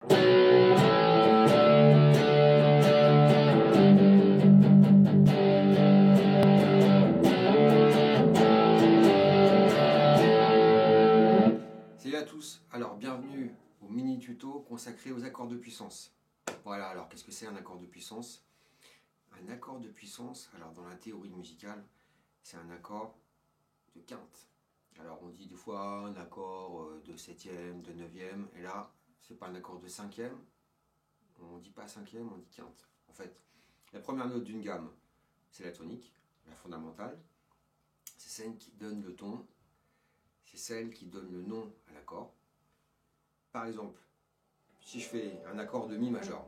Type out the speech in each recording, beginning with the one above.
Salut à tous, alors bienvenue au mini tuto consacré aux accords de puissance. Voilà, alors qu'est-ce que c'est un accord de puissance? Un accord de puissance, alors dans la théorie musicale, c'est un accord de quinte. Alors on dit des fois un accord de septième, de neuvième, et là c'est pas un accord de cinquième, on dit pas cinquième, on dit quinte. En fait, la première note d'une gamme, c'est la tonique, la fondamentale, c'est celle qui donne le ton, c'est celle qui donne le nom à l'accord. Par exemple, si je fais un accord de mi majeur,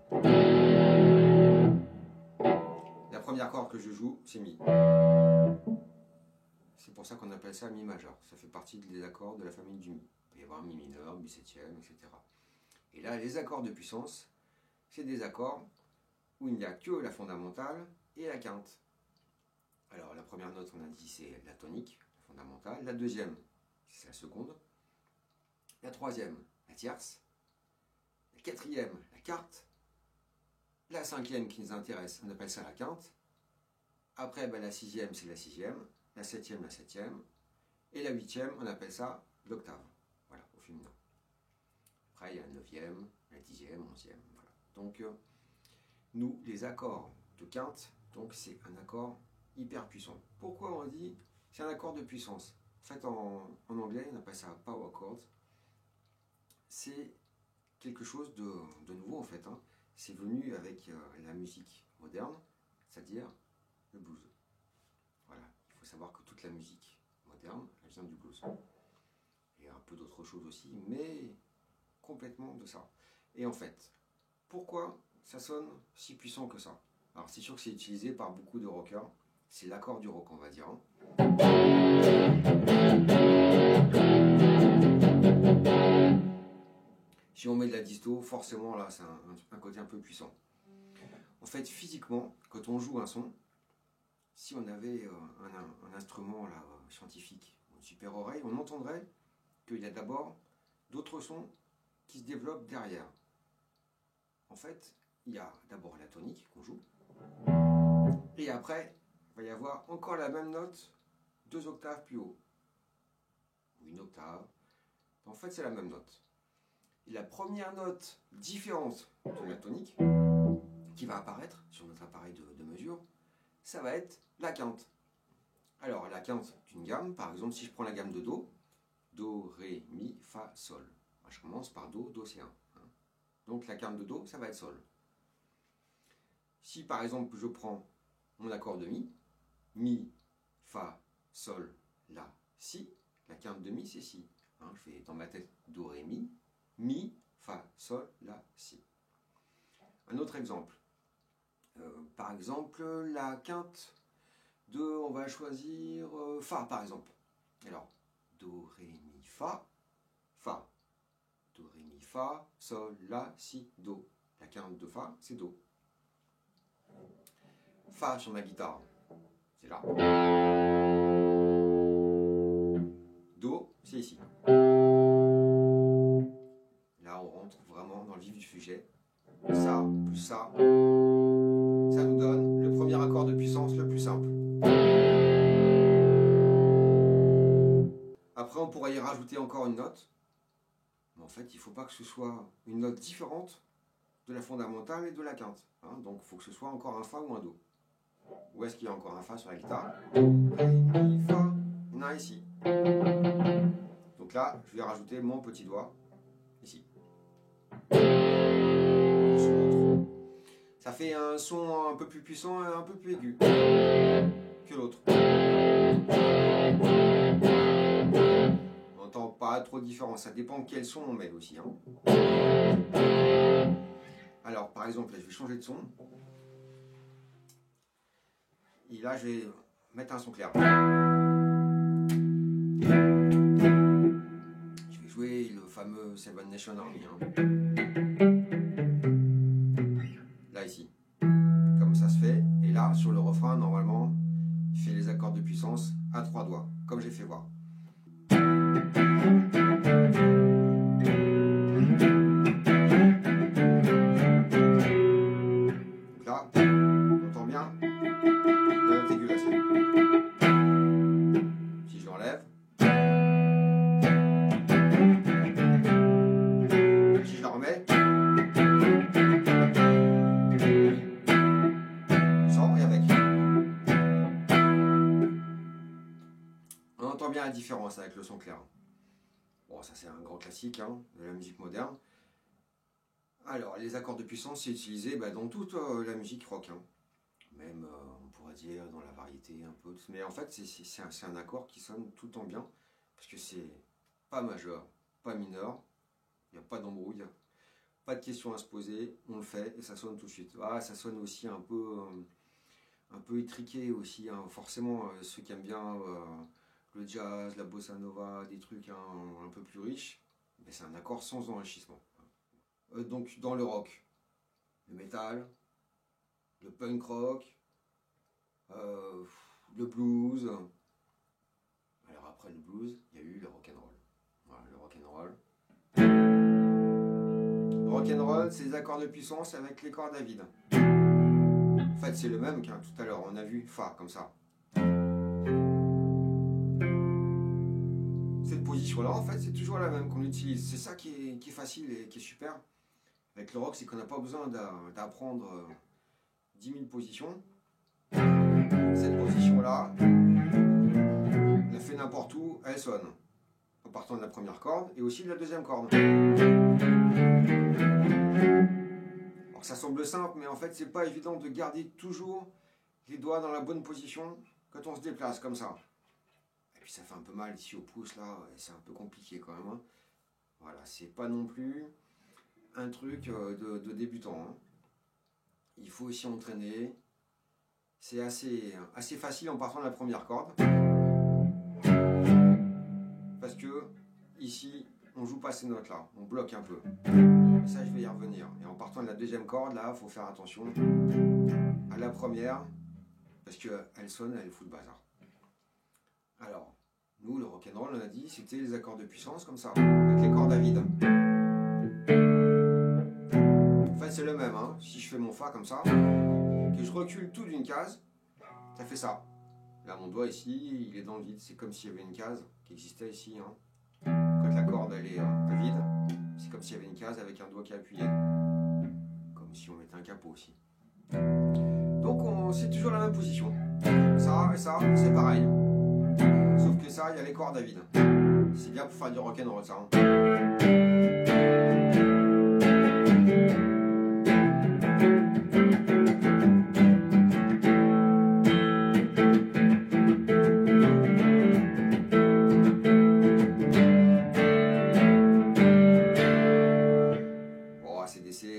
la première corde que je joue, c'est mi. C'est pour ça qu'on appelle ça mi majeur. Ça fait partie des accords de la famille du mi. Il peut y avoir mi mineur, mi septième, etc. Et là, les accords de puissance, c'est des accords où il n'y a que la fondamentale et la quinte. Alors, la première note, on a dit, c'est la tonique, la fondamentale. La deuxième, c'est la seconde. La troisième, la tierce. La quatrième, la quarte. La cinquième qui nous intéresse, on appelle ça la quinte. Après, la sixième, c'est la sixième. La septième, et la huitième, on appelle ça l'octave, voilà, au féminin. Après, il y a la neuvième, la dixième, onzième, voilà. Donc, nous, les accords de quinte, donc c'est un accord hyper puissant. Pourquoi on dit c'est un accord de puissance? En fait, en anglais, on appelle ça power chord. C'est quelque chose de nouveau, en fait. C'est venu avec la musique moderne, c'est-à-dire le blues. Voilà. Il faut savoir que toute la musique moderne, elle vient du blues. Et un peu d'autres choses aussi, mais complètement de ça. Et en fait, pourquoi ça sonne si puissant que ça? Alors c'est sûr que c'est utilisé par beaucoup de rockers. C'est l'accord du rock, on va dire. Si on met de la disto, forcément là, c'est un côté un peu puissant. En fait, physiquement, quand on joue un son, si on avait un instrument là, scientifique, une super oreille, on entendrait qu'il y a d'abord d'autres sons qui se développent derrière. En fait, il y a d'abord la tonique qu'on joue, et après, il va y avoir encore la même note 2 octaves plus haut, ou une octave. En fait, c'est la même note. Et la première note différente de la tonique, qui va apparaître sur notre appareil de mesure, ça va être la quinte. Alors, la quinte d'une gamme, par exemple, si je prends la gamme de Do, Do, Ré, Mi, Fa, Sol. Je commence par Do, Do c'est 1. Donc, la quinte de Do, ça va être Sol. Si, par exemple, je prends mon accord de Mi, Mi, Fa, Sol, La, Si, la quinte de Mi, c'est Si. Je fais dans ma tête Do, Ré, Mi, Fa, Sol, La, Si. Un autre exemple. Par exemple, la quinte de, on va choisir Fa par exemple. Alors, Do, Ré, Mi, Fa, Fa. Do, Ré, Mi, Fa, Sol, La, Si, Do. La quinte de Fa, c'est Do. Fa sur ma guitare, c'est là. Do, c'est ici. Là, on rentre vraiment dans le vif du sujet. Ça, plus ça. Ça nous donne le premier accord de puissance le plus simple. Après, on pourrait y rajouter encore une note. Mais en fait, il ne faut pas que ce soit une note différente de la fondamentale et de la quinte. Donc, il faut que ce soit encore un Fa ou un Do. Où est-ce qu'il y a encore un Fa sur la guitare? Ré, Mi, Fa. Il y en a ici. Donc là, je vais rajouter mon petit doigt ici. Ça fait un son un peu plus puissant et un peu plus aigu que l'autre. On n'entend pas trop de différence, ça dépend quel son on met aussi. Alors par exemple, là, je vais changer de son. Et là, je vais mettre un son clair. Je vais jouer le fameux Seven Nation Army. Là, ici. Comme ça se fait. Et là, sur le refrain, normalement, il fait les accords de puissance à 3 doigts, comme j'ai fait voir. différence avec le son clair. Bon, ça c'est un grand classique hein, de la musique moderne. Alors, les accords de puissance, c'est utilisé dans toute la musique rock. Hein. Même, on pourrait dire, dans la variété un peu. Mais en fait, c'est un accord qui sonne tout le temps bien. Parce que c'est pas majeur, pas mineur. Il n'y a pas d'embrouille. Pas de questions à se poser. On le fait et ça sonne tout de suite. Ah, ça sonne aussi un peu étriqué aussi. Hein. Forcément, ceux qui aiment bien le jazz, la bossa nova, des trucs un peu plus riches. Mais c'est un accord sans enrichissement. Donc dans le rock, le metal, le punk rock, le blues. Alors après le blues, il y a eu le rock'n'roll. Voilà, le rock'n'roll. Le rock'n'roll, c'est les accords de puissance avec les cordes à vide. En fait, c'est le même qu'un tout à l'heure. On a vu Fa comme ça. Cette position-là, en fait, c'est toujours la même qu'on utilise. C'est ça qui est facile et qui est super. Avec le rock, c'est qu'on n'a pas besoin d'apprendre 10 000 positions. Cette position-là, elle fait n'importe où, elle sonne. En partant de la première corde et aussi de la deuxième corde. Alors ça semble simple, mais en fait, c'est pas évident de garder toujours les doigts dans la bonne position quand on se déplace comme ça. Et puis ça fait un peu mal ici au pouce, là, c'est un peu compliqué quand même. Hein. Voilà, c'est pas non plus un truc de débutant. Hein. Il faut aussi entraîner. C'est assez facile en partant de la première corde. Parce que ici, on joue pas ces notes-là. On bloque un peu. Et ça, je vais y revenir. Et en partant de la deuxième corde, là, il faut faire attention à la première. Parce qu'elle sonne, elle fout le bazar. Alors, nous, le rock'n'roll, on a dit, c'était les accords de puissance comme ça. Avec les cordes à vide. C'est le même, hein. Si je fais mon Fa comme ça, que je recule tout d'une case, ça fait ça. Là, mon doigt ici, il est dans le vide. C'est comme s'il y avait une case qui existait ici. Hein. Quand la corde elle est vide, c'est comme s'il y avait une case avec un doigt qui est appuyé. Comme si on mettait un capot aussi. Donc, c'est toujours la même position. Ça et ça, c'est pareil. Sauf que ça, il y a les cordes à vide. C'est bien pour faire du rock'n'roll, ça. Hein.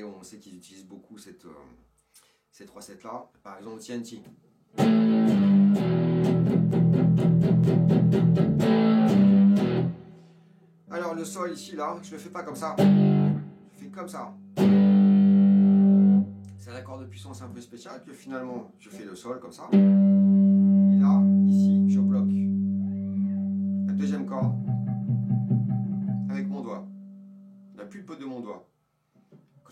On sait qu'ils utilisent beaucoup cette recette-là. Par exemple, TNT. Alors, le sol ici, là, je le fais pas comme ça. Je fais comme ça. C'est un accord de puissance un peu spécial que finalement, je fais le sol comme ça. Et là, ici, je bloque la deuxième corde avec mon doigt. La pulpe de mon doigt.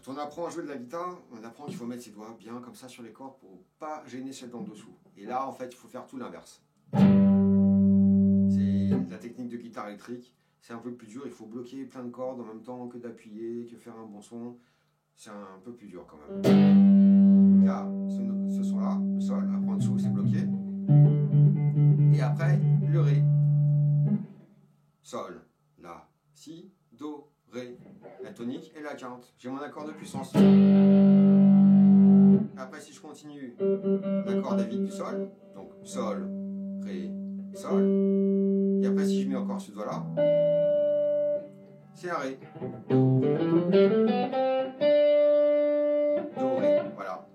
Quand on apprend à jouer de la guitare, on apprend qu'il faut mettre ses doigts bien comme ça sur les cordes pour pas gêner celle d'en dessous. Et là, en fait, il faut faire tout l'inverse. C'est la technique de guitare électrique. C'est un peu plus dur. Il faut bloquer plein de cordes en même temps que d'appuyer, que faire un bon son. C'est un peu plus dur quand même. Là, ce son-là, le sol, après en dessous, c'est bloqué. Et après, le Ré. Sol, La, Si, Do, Ré, la tonique et la quinte. J'ai mon accord de puissance. Après, si je continue l'accord à vide du sol, donc Sol, Ré, Sol. Et après, si je mets encore ce doigt-là, c'est un Ré. Do, Ré, voilà.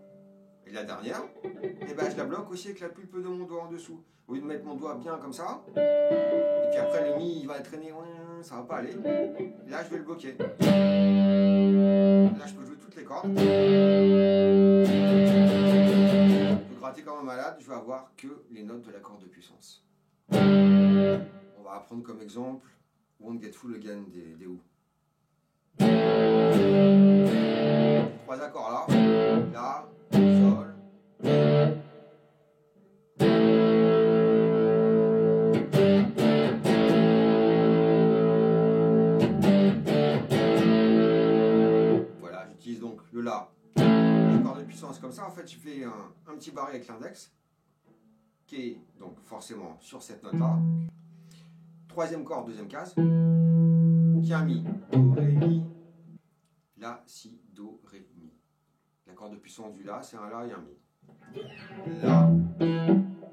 Et la dernière, et ben, je la bloque aussi avec la pulpe de mon doigt en dessous. Au lieu de mettre mon doigt bien comme ça, et puis après le Mi il va traîner, ça va pas aller. Là je vais le bloquer. Là je peux jouer toutes les cordes. Je peux gratter comme un malade, je vais avoir que les notes de l'accord de puissance. On va apprendre comme exemple Won't Get Full Again des Who. Trois accords là, La, Sol, Ré. Voilà, j'utilise donc le La, l'accord de puissance comme ça. En fait, je fais un petit barré avec l'index, qui est donc forcément sur cette note-là. troisième corde, deuxième case, qui a un mi. Do, ré, mi. La, si, do, ré, mi. L'accord de puissance du la, c'est un la et un mi. La.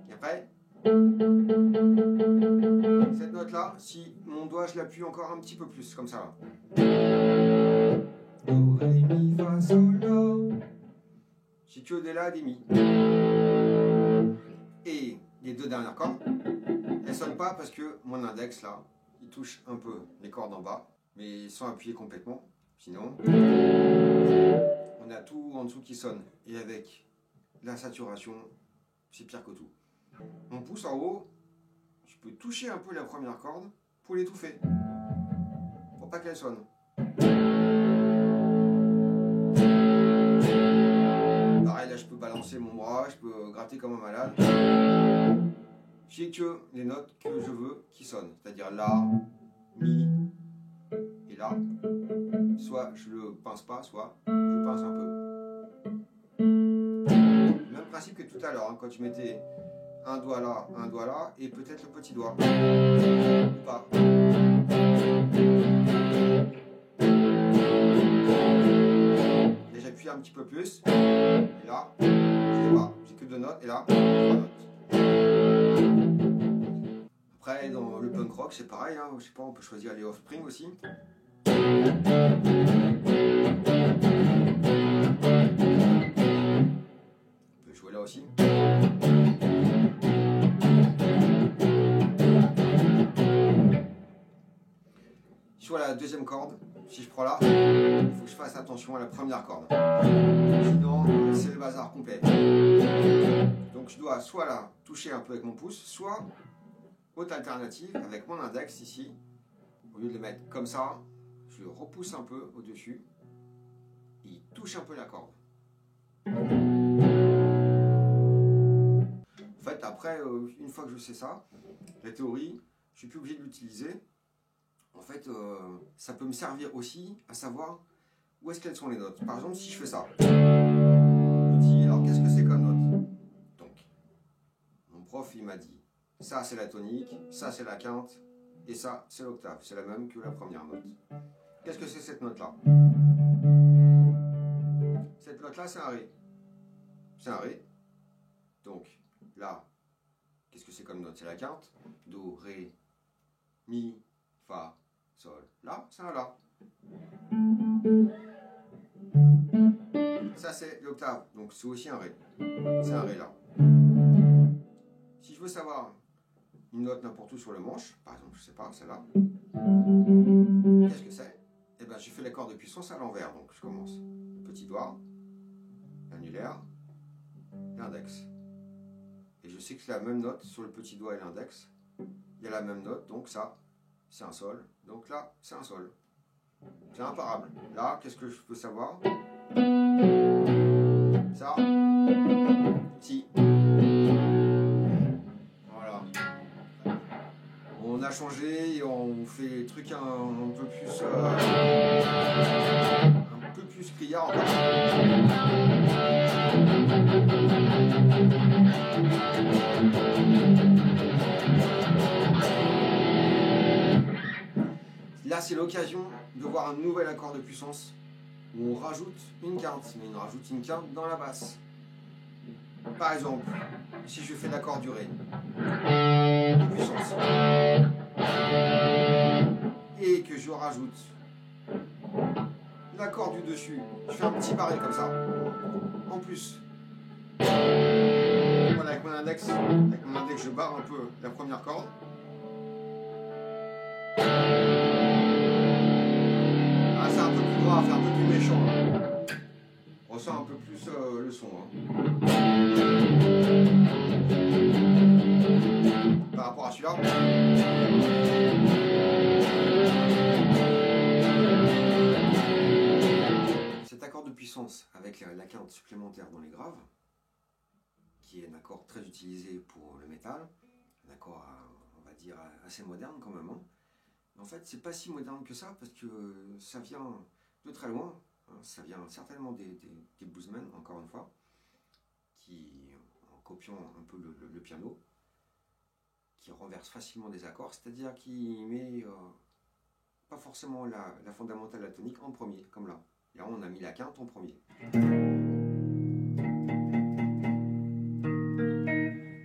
Et après, cette note-là, si mon doigt, je l'appuie encore un petit peu plus, comme ça. Do, ré, mi, fa, sol, la. J'ai que des la et des mi. Et les deux dernières cordes, elles ne sonnent pas parce que mon index, là, il touche un peu les cordes en bas, mais sans appuyer complètement. Sinon, on a tout en dessous qui sonne. Et avec la saturation, c'est pire que tout. Mon pouce en haut, je peux toucher un peu la première corde pour l'étouffer, pour pas qu'elle sonne. Pareil, là je peux balancer mon bras, je peux gratter comme un malade. J'ai que les notes que je veux qui sonnent, c'est-à-dire la, mi et la. Soit je le pince pas, soit je pince un peu. Même principe que tout à l'heure, hein, quand tu mettais un doigt là, et peut-être le petit doigt. Ou pas. Et j'appuie un petit peu plus. Et là, je sais pas, j'ai que deux notes, et là, trois notes. Après, dans le punk rock, c'est pareil, hein, je sais pas, on peut choisir les Offspring aussi. On peut jouer là aussi. Sur la deuxième corde, si je prends là, il faut que je fasse attention à la première corde. Sinon, c'est le bazar complet. Donc je dois soit là toucher un peu avec mon pouce, soit, autre alternative, avec mon index ici, au lieu de le mettre comme ça, je le repousse un peu au-dessus, et il touche un peu la corde. En fait, après, une fois que je sais ça, la théorie, je suis plus obligé de l'utiliser. En fait, ça peut me servir aussi à savoir où est-ce qu'elles sont les notes. Par exemple, si je fais ça, je me dis, alors qu'est-ce que c'est comme note? Donc, mon prof, il m'a dit, ça c'est la tonique, ça c'est la quinte, et ça c'est l'octave. C'est la même que la première note. Qu'est-ce que c'est cette note-là? Cette note-là, c'est un ré. C'est un ré. Donc, là, qu'est-ce que c'est comme note? C'est la quinte. Do, ré, mi, fa, sol. Là, c'est un la. Ça, c'est l'octave. Donc, c'est aussi un ré. C'est un ré là. Si je veux savoir une note n'importe où sur le manche, par exemple, je sais pas, celle-là, qu'est-ce que c'est? Eh bien, je fais l'accord de puissance à l'envers. Donc, je commence. Le petit doigt, l'annulaire, l'index. Et je sais que c'est la même note sur le petit doigt et l'index. Il y a la même note, donc ça, c'est un sol. Donc là, c'est un sol. C'est imparable. Là, qu'est-ce que je peux savoir? Ça, si. Voilà. On a changé et on fait des trucs un peu plus criard. Là, c'est l'occasion de voir un nouvel accord de puissance où on rajoute une quinte, mais on rajoute une quinte dans la basse. Par exemple, si je fais l'accord du ré de puissance et que je rajoute l'accord du dessus, je fais un petit barré comme ça. En plus, voilà, avec mon index, je barre un peu la première corde. Ah, c'est un peu plus grave, c'est un peu plus méchant. Là. On ressent un peu plus le son. Hein. Par rapport à celui-là. Cet accord de puissance avec la quinte supplémentaire dans les graves, qui est un accord très utilisé pour le métal, un accord, on va dire, assez moderne quand même. Hein. En fait, c'est pas si moderne que ça, parce que ça vient de très loin. Hein. Ça vient certainement des bluesmen, encore une fois, qui, en copiant un peu le piano, qui renverse facilement des accords, c'est-à-dire qui met pas forcément la fondamentale, la tonique en premier, comme là. Là, on a mis la quinte en premier.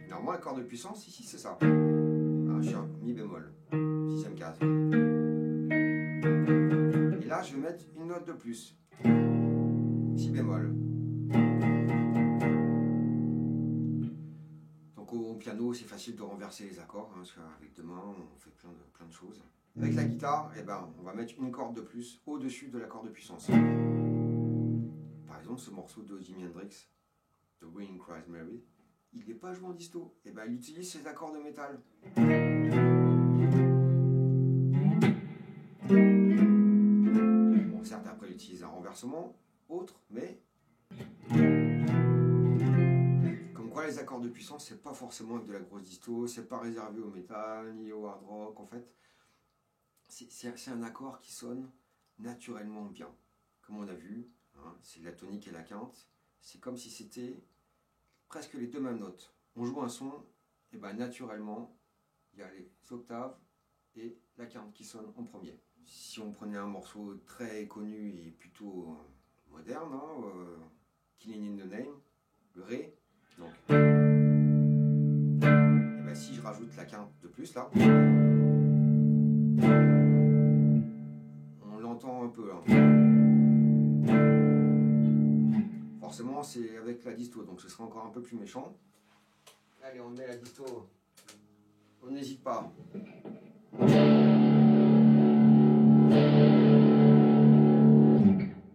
Normalement, l'accord de puissance, ici, c'est ça. Je suis en mi bémol, 6e case. Et là, je vais mettre une note de plus, si bémol. Donc au piano, c'est facile de renverser les accords, parce qu'avec deux mains, on fait plein de choses. Avec la guitare, eh ben, on va mettre une corde de plus au-dessus de l'accord de puissance. Par exemple, ce morceau de Jimi Hendrix, The Wind Cries Mary, il n'est pas joué en disto. Eh ben, il utilise ses accords de métal. Bon, certes, après, il utilise un renversement, autre, mais comme quoi les accords de puissance, c'est pas forcément avec de la grosse disto, c'est pas réservé au métal ni au hard rock, en fait. C'est un accord qui sonne naturellement bien. Comme on a vu, hein, c'est la tonique et la quinte. C'est comme si c'était presque les deux mêmes notes. On joue un son, et ben naturellement, il y a les octaves et la quinte qui sonnent en premier. Si on prenait un morceau très connu et plutôt moderne, hein, Killing in the Name, le Ré, donc, et ben si je rajoute la quinte de plus là, on l'entend un peu. Hein. Forcément, c'est avec la disto, donc ce sera encore un peu plus méchant. Allez, on met la disto. On n'hésite pas.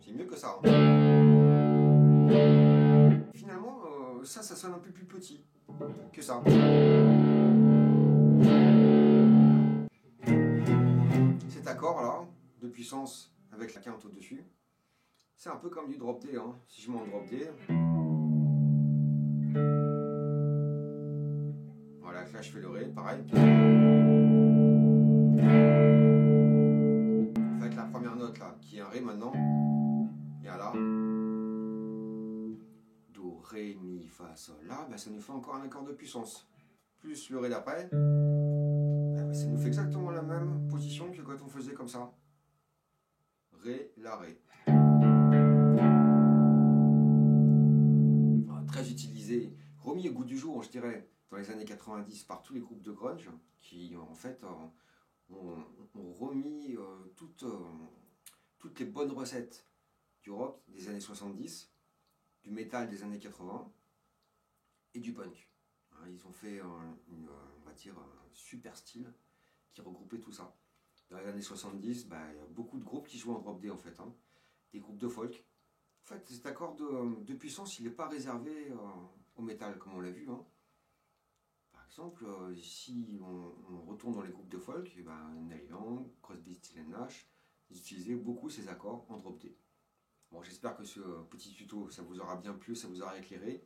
C'est mieux que ça. Hein. Finalement, ça sonne un peu plus petit que ça. Cet accord-là, de puissance avec la quinte au-dessus, c'est un peu comme du drop D. Hein. Si je mets en drop D, voilà, là je fais le Ré, pareil. Avec la première note là, qui est un Ré maintenant, et là, Do, Ré, Mi, Fa, Sol, La, ben ça nous fait encore un accord de puissance. Plus le Ré d'après, ben ça nous fait exactement la même position que quand on faisait comme ça. Ré, La, Ré. Très utilisé, remis au goût du jour, je dirais, dans les années 90 par tous les groupes de grunge qui, en fait, ont remis toutes les bonnes recettes du rock des années 70, du métal des années 80 et du punk. Ils ont fait, on va dire, un super style qui regroupait tout ça. Dans les années 70, il y a beaucoup de groupes qui jouaient en drop D, en fait, hein. Des groupes de folk. En fait, cet accord de puissance, il n'est pas réservé au métal, comme on l'a vu. Hein. Par exemple, si on retourne dans les groupes de folk, Neil Young, Crosby, Stills & Nash, ils utilisaient beaucoup ces accords en drop D. Bon, j'espère que ce petit tuto, ça vous aura bien plu, ça vous aura éclairé.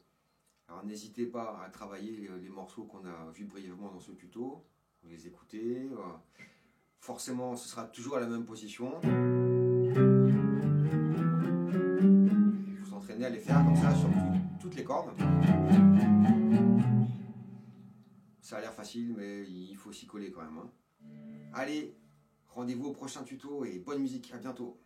Alors n'hésitez pas à travailler les morceaux qu'on a vus brièvement dans ce tuto, vous les écoutez. Forcément, ce sera toujours à la même position. À les faire comme ça sur toutes les cordes. Ça a l'air facile, mais il faut s'y coller quand même. Hein. Allez, rendez-vous au prochain tuto et bonne musique, à bientôt.